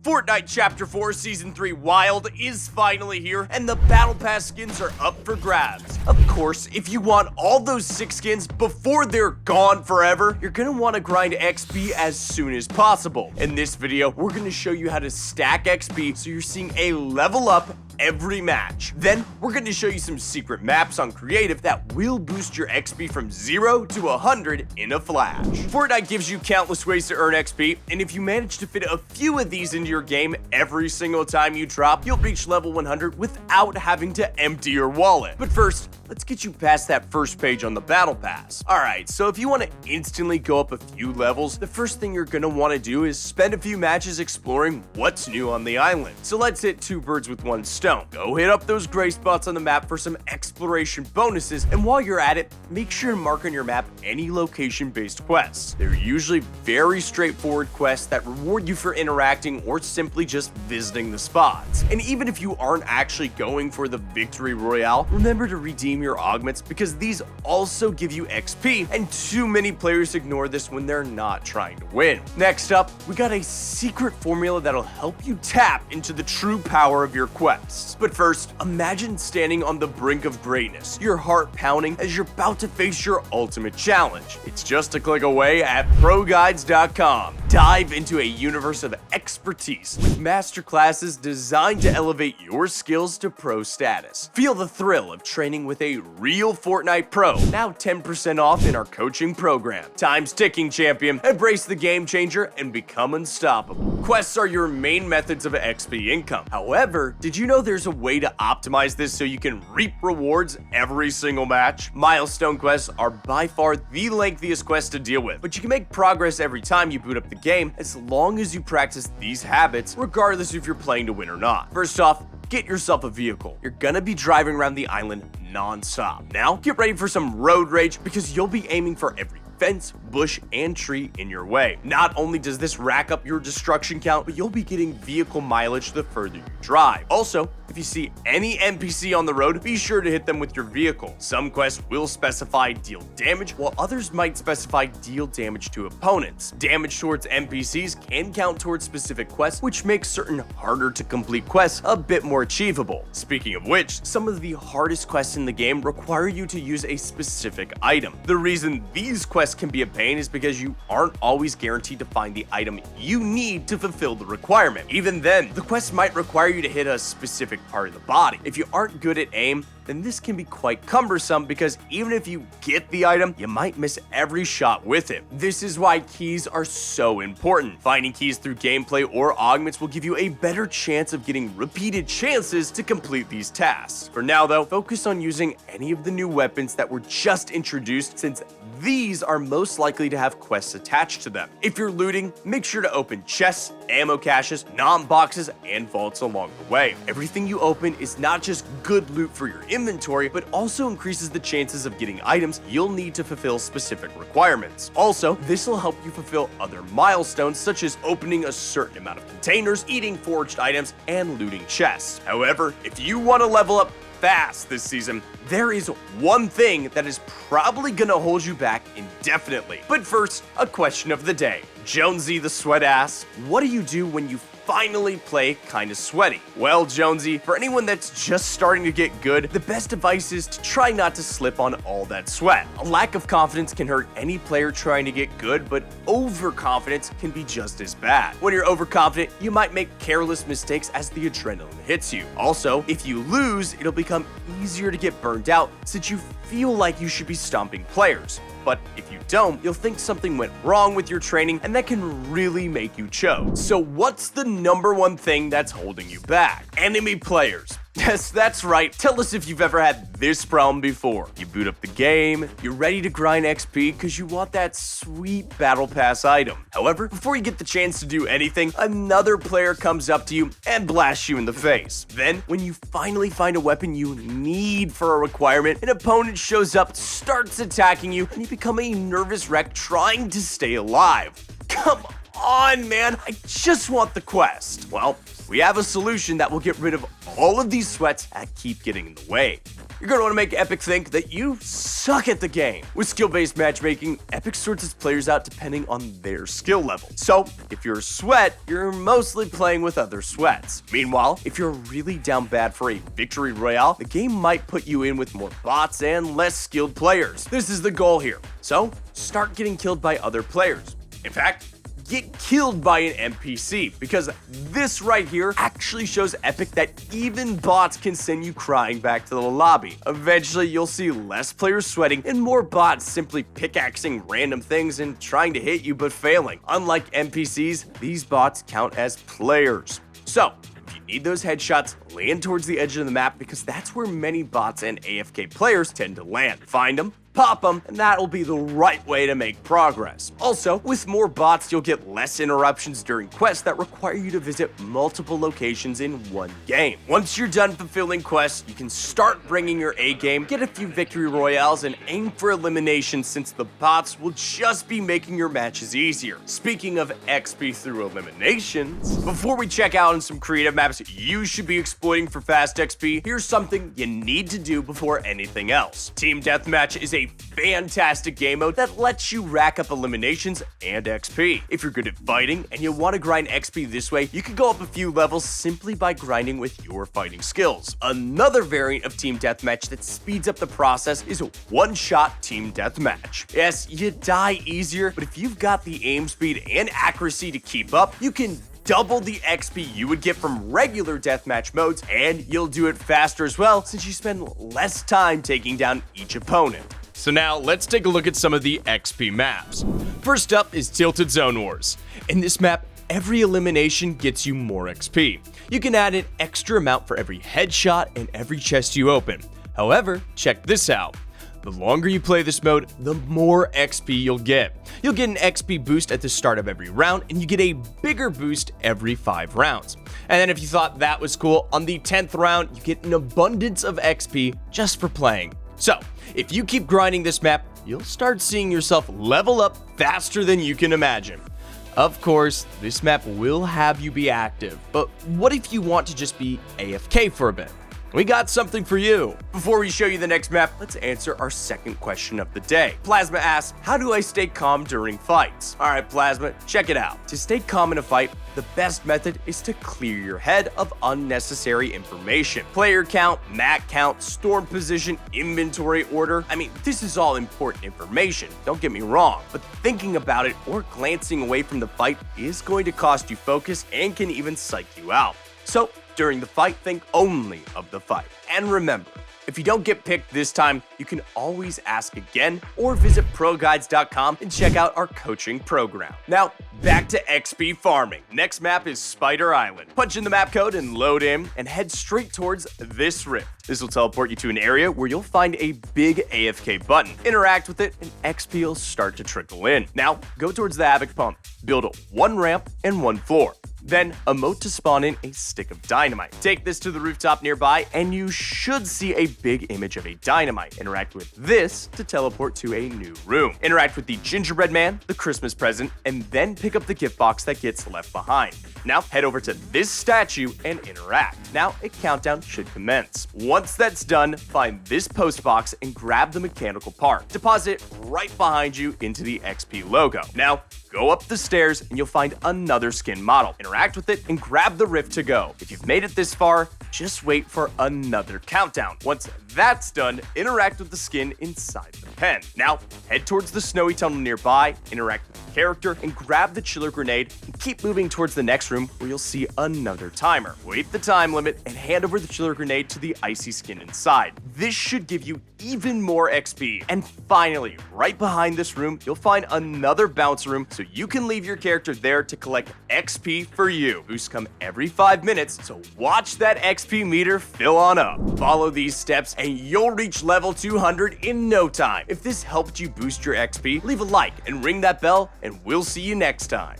Fortnite Chapter 4 Season 3 Wild is finally here, and the Battle Pass skins are up for grabs. Of course, if you want all those 6 skins before they're gone forever, you're gonna want to grind XP as soon as possible. In this video, we're gonna show you how to stack XP so you're seeing a level up every match. Then, we're going to show you some secret maps on creative that will boost your XP from 0 to 100 in a flash. Fortnite gives you countless ways to earn XP, and if you manage to fit a few of these into your game every single time you drop, you'll reach level 100 without having to empty your wallet. But first, let's get you past that first page on the Battle Pass. Alright, so if you want to instantly go up a few levels, the first thing you're going to want to do is spend a few matches exploring what's new on the island. So let's hit 2 birds with 1 stone. Go hit up those gray spots on the map for some exploration bonuses, and while you're at it, make sure to mark on your map any location-based quests. They're usually very straightforward quests that reward you for interacting or simply just visiting the spots. And even if you aren't actually going for the Victory Royale, remember to redeem your augments because these also give you XP, and too many players ignore this when they're not trying to win. Next up, we got a secret formula that'll help you tap into the true power of your quests. But first, imagine standing on the brink of greatness, your heart pounding as you're about to face your ultimate challenge. It's just a click away at ProGuides.com. Dive into a universe of expertise with masterclasses designed to elevate your skills to pro status. Feel the thrill of training with a real Fortnite pro, now 10% off in our coaching program. Time's ticking, champion. Embrace the game changer and become unstoppable. Quests are your main methods of XP income. However, did you know there's a way to optimize this so you can reap rewards every single match? Milestone quests are by far the lengthiest quest to deal with, but you can make progress every time you boot up the game as long as you practice these habits, regardless if you're playing to win or not. First off, get yourself a vehicle. You're gonna be driving around the island non-stop. Now, get ready for some road rage because you'll be aiming for every fence, bush, and tree in your way. Not only does this rack up your destruction count, but you'll be getting vehicle mileage the further you drive. Also, if you see any NPC on the road, be sure to hit them with your vehicle. Some quests will specify deal damage, while others might specify deal damage to opponents. Damage towards NPCs can count towards specific quests, which makes certain harder to complete quests a bit more achievable. Speaking of which, some of the hardest quests in the game require you to use a specific item. The reason these quests can be a pain is because you aren't always guaranteed to find the item you need to fulfill the requirement. Even then, the quest might require you to hit a specific part of the body. If you aren't good at aim, then this can be quite cumbersome because even if you get the item, you might miss every shot with it. This is why keys are so important. Finding keys through gameplay or augments will give you a better chance of getting repeated chances to complete these tasks. For now though, focus on using any of the new weapons that were just introduced since these are most likely to have quests attached to them. If you're looting, make sure to open chests, ammo caches, boxes, and vaults along the way. Everything you open is not just good loot for your inventory, but also increases the chances of getting items you'll need to fulfill specific requirements. Also, this will help you fulfill other milestones such as opening a certain amount of containers, eating forged items, and looting chests. However, if you want to level up fast this season, there is one thing that is probably gonna hold you back indefinitely. But first, a question of the day. Jonesy the Sweat asks, what do you do when you finally play kinda sweaty? Well, Jonesy, for anyone that's just starting to get good, the best advice is to try not to slip on all that sweat. A lack of confidence can hurt any player trying to get good, but overconfidence can be just as bad. When you're overconfident, you might make careless mistakes as the adrenaline hits you. Also, if you lose, it'll become easier to get burned out since you feel like you should be stomping players. But if you don't, you'll think something went wrong with your training, and that can really make you choke. So what's the number one thing that's holding you back? Enemy players. Yes, that's right. Tell us if you've ever had this problem before. You boot up the game, you're ready to grind XP because you want that sweet Battle Pass item. However, before you get the chance to do anything, another player comes up to you and blasts you in the face. Then, when you finally find a weapon you need for a requirement, an opponent shows up, starts attacking you, and you become a nervous wreck trying to stay alive. Come on, man. I just want the quest. Well, we have a solution that will get rid of all of these sweats that keep getting in the way. you're going to want to make Epic think that you suck at the game. With skill-based matchmaking, Epic sorts its players out depending on their skill level. So, if you're a sweat, you're mostly playing with other sweats. Meanwhile, if you're really down bad for a victory royale, the game might put you in with more bots and less skilled players. This is the goal here. So, start getting killed by other players. In fact, get killed by an NPC, because this right here actually shows Epic that even bots can send you crying back to the lobby. Eventually, you'll see less players sweating and more bots simply pickaxing random things and trying to hit you but failing. Unlike NPCs, these bots count as players. So, if you need those headshots, land towards the edge of the map, because that's where many bots and AFK players tend to land. Find them, pop them, and that'll be the right way to make progress. Also, with more bots, you'll get less interruptions during quests that require you to visit multiple locations in one game. Once you're done fulfilling quests, you can start bringing your A game, get a few victory royales, and aim for elimination, since the bots will just be making your matches easier. Speaking of XP through eliminations, before we check out on some creative maps you should be exploiting for fast XP, here's something you need to do before anything else. Team Deathmatch is a fantastic game mode that lets you rack up eliminations and XP. If you're good at fighting and you want to grind XP this way, you can go up a few levels simply by grinding with your fighting skills. Another variant of Team Deathmatch that speeds up the process is one-shot Team Deathmatch. Yes, you die easier, but if you've got the aim speed and accuracy to keep up, you can double the XP you would get from regular deathmatch modes, and you'll do it faster as well, since you spend less time taking down each opponent. So now, let's take a look at some of the XP maps. First up is Tilted Zone Wars. In this map, every elimination gets you more XP. You can add an extra amount for every headshot and every chest you open. However, check this out. The longer you play this mode, the more XP you'll get. You'll get an XP boost at the start of every round, and you get a bigger boost every 5 rounds. And then if you thought that was cool, on the 10th round, you get an abundance of XP just for playing. So, if you keep grinding this map, you'll start seeing yourself level up faster than you can imagine. Of course, this map will have you be active, but what if you want to just be AFK for a bit? We got something for you. Before we show you the next map, let's answer our second question of the day. Plasma asks, how do I stay calm during fights? Alright Plasma, check it out. To stay calm in a fight, the best method is to clear your head of unnecessary information. Player count, mat count, storm position, inventory order. I mean, this is all important information, don't get me wrong, but thinking about it or glancing away from the fight is going to cost you focus and can even psych you out. So, during the fight, think only of the fight. And remember, if you don't get picked this time, you can always ask again or visit ProGuides.com and check out our coaching program. Now, back to XP farming. Next map is Spider Island. Punch in the map code and load in and head straight towards this rift. This will teleport you to an area where you'll find a big AFK button. Interact with it and XP will start to trickle in. Now, go towards the Havoc Pump. Build one ramp and one floor. Then, emote to spawn in a stick of dynamite. Take this to the rooftop nearby, and you should see a big image of a dynamite. Interact with this to teleport to a new room. Interact with the gingerbread man, the Christmas present, and then pick up the gift box that gets left behind. Now, head over to this statue and interact. Now, a countdown should commence. Once that's done, find this post box and grab the mechanical part. Deposit it right behind you into the XP logo. Now, go up the stairs and you'll find another skin model. Interact with it and grab the rift to go. If you've made it this far, just wait for another countdown. Once that's done, interact with the skin inside the pen. Now, head towards the snowy tunnel nearby, interact with the character, and grab the chiller grenade, and keep moving towards the next room where you'll see another timer. Wait the time limit and hand over the chiller grenade to the icy skin inside. This should give you even more XP. And finally, right behind this room, you'll find another bounce room so you can leave your character there to collect XP for you. Boosts come every 5 minutes, so watch that XP meter fill on up. Follow these steps and you'll reach level 200 in no time. If this helped you boost your XP, leave a like and ring that bell, and we'll see you next time.